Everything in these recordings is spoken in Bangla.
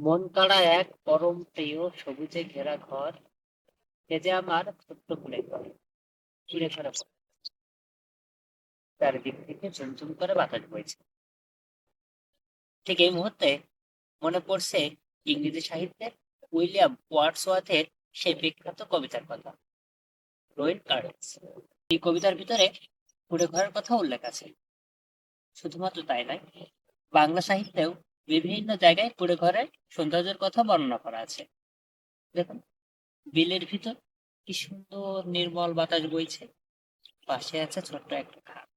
মন কাড়া এক পরম প্রিয় সবুজে ঘেরা ঘর, এ যে আমার ছোট্ট কুঁড়ে ঘর। কুঁড়ে ঘরে চারিদিক থেকে ঝুমঝুম করে বাতাস বইছে। ঠিক এই মুহূর্তে মনে পড়ছে ইংরেজি সাহিত্যের উইলিয়াম ওয়ার্ডসওয়ার্থের সেই বিখ্যাত কবিতার কথা, রোয়েন গার্ডেন্স। এই কবিতার ভিতরে কুঁড়ে ঘরের কথা উল্লেখ আছে। শুধুমাত্র তাই নয়, বাংলা সাহিত্যেও বিভিন্ন জায়গায় কুঁড়ে ঘরের সৌন্দর্যের কথা বর্ণনা করা আছে। দেখুন, বিলের ভিতর কি সুন্দর নির্মল বাতাস বইছে, পাশে আছে ছোট্ট একটা খাল।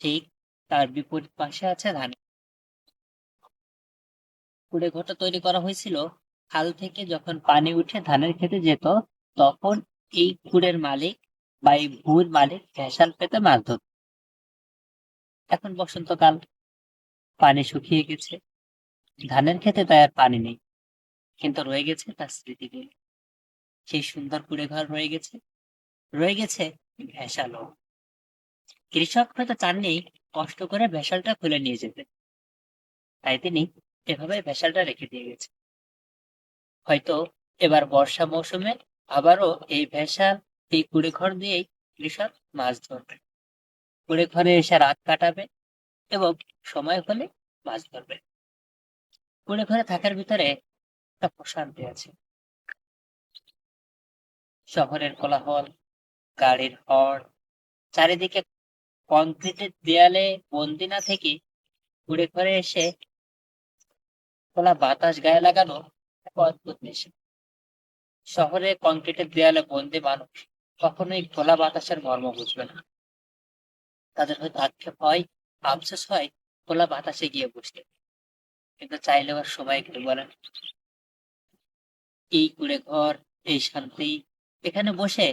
ঠিক তার বিপরীত পাশে আছে ধান। কুড়ে ঘরটা তৈরি করা হয়েছিল খাল থেকে যখন পানি উঠে ধানের খেতে যেত, তখন এই কুড়ের মালিক বা এই ভূর মালিক ভেসাল পেতে মাছ ধরত। এখন বসন্তকাল, পানি শুকিয়ে গেছে, ধানের খেতে তাই আর পানি নেই, কিন্তু রয়ে গেছে তার স্মৃতিগুলো। সেই সুন্দর কুড়ে ঘর রয়ে গেছে, রয়ে গেছে ভেসালও। কৃষক হয়তো চাননি কষ্ট করে ভেসালটা খুলে নিয়ে যেতে, তাই তিনি এভাবে ভেসালটা রেখে দিয়ে গেছে। হয়তো এবার বর্ষা মৌসুমে আবারও এই ভেসাল, এই কুড়ে ঘর দিয়েই কৃষক মাছ ধরবে, কুড়ে ঘরে এসে রাত কাটাবে এবং সময় হলে মাছ ধরবে। কুড়ে ঘরে থাকার ভিতরে একটা প্রশান্তি আছে। শহরের কোলাহল, গাড়ির হর্ন, চারিদিকে কংক্রিটের দেয়ালে বন্দি না থেকে কুড়ে ঘরে এসে খোলা বাতাস গায়ে লাগানো এক অদ্ভুত নেশা। শহরে কংক্রিটের দেয়ালে বন্দি মানুষ কখনোই খোলা বাতাসের মর্ম বুঝবে না। তাদের হয়তো আক্ষেপ হয়, আফসোস হয় খোলা বাতাসে গিয়ে বসতে, কিন্তু চাইলেও আর সময় কেটে বলেন। এই কুড়ে ঘর, এই শান্তি, এখানে বসে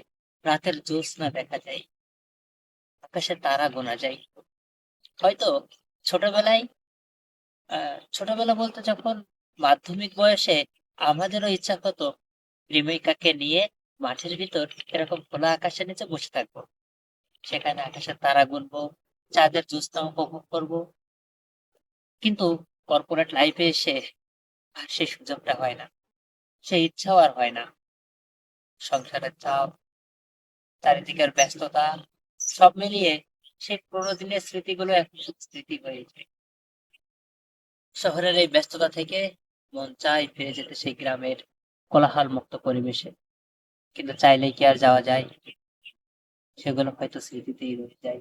রাতের জ্যোৎস্না দেখা যায়, আকাশে তারা গোনা যায়। হয়তো ছোটবেলায় ছোটবেলা বলতে যখন মাধ্যমিক বয়সে আমাদেরও ইচ্ছা হতো প্রেমিকাকে নিয়ে মাঠের ভিতর এরকম খোলা আকাশের নিচে বসে থাকবো, সেখানে আকাশের তারা গুনবো, চাঁদের জ্যোৎস্না উপভোগ করবো। কিন্তু কর্পোরেট লাইফে এসে আর সেই সুযোগটা হয় না, সেই ইচ্ছাও আর হয় না। সংসারের চাপ, চারিদিকের ব্যস্ততা, সব মিলিয়ে সেই পুরোনো দিনের স্মৃতিগুলো এখন শুধু স্মৃতি হয়ে যায়। শহরের এই ব্যস্ততা থেকে মন চায় ফিরে যেতে সেই গ্রামের কোলাহল মুক্ত পরিবেশে, কিন্তু চাইলেই কি আর যাওয়া যায়? সেগুলো হয়তো স্মৃতিতেই রয়ে যায়।